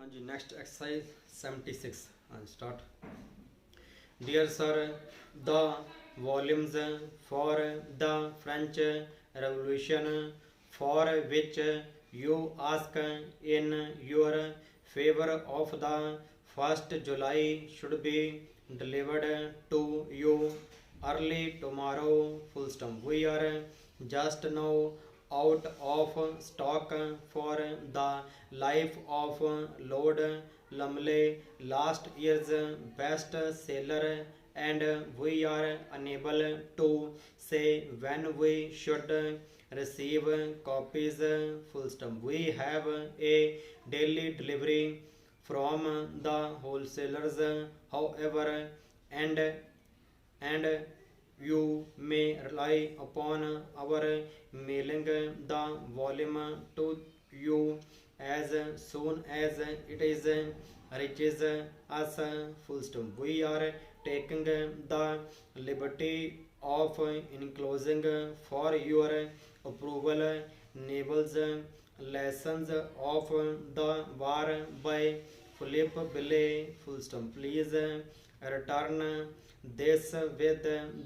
हाँ जी, next exercise 76। हाँ start. Dear sir, the volumes for the French revolution for which you ask in your favor of the 1st July should be delivered to you early tomorrow, full stop. We are just now out of stock for the life of Lord Lumley, last year's best seller, and we are unable to say when we should receive copies, full stop. We have a daily delivery from the wholesalers, however, and you may rely upon our mailing the volume to you as soon as it is reaches us, full stop. We are taking the liberty of enclosing for your approval Nable's lessons of the war by Philip Billy, full stop. Please return this with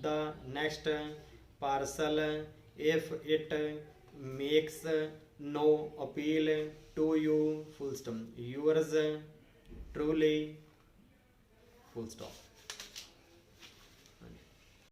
the next parcel if it makes no appeal to you, full stop. Yours truly, full stop.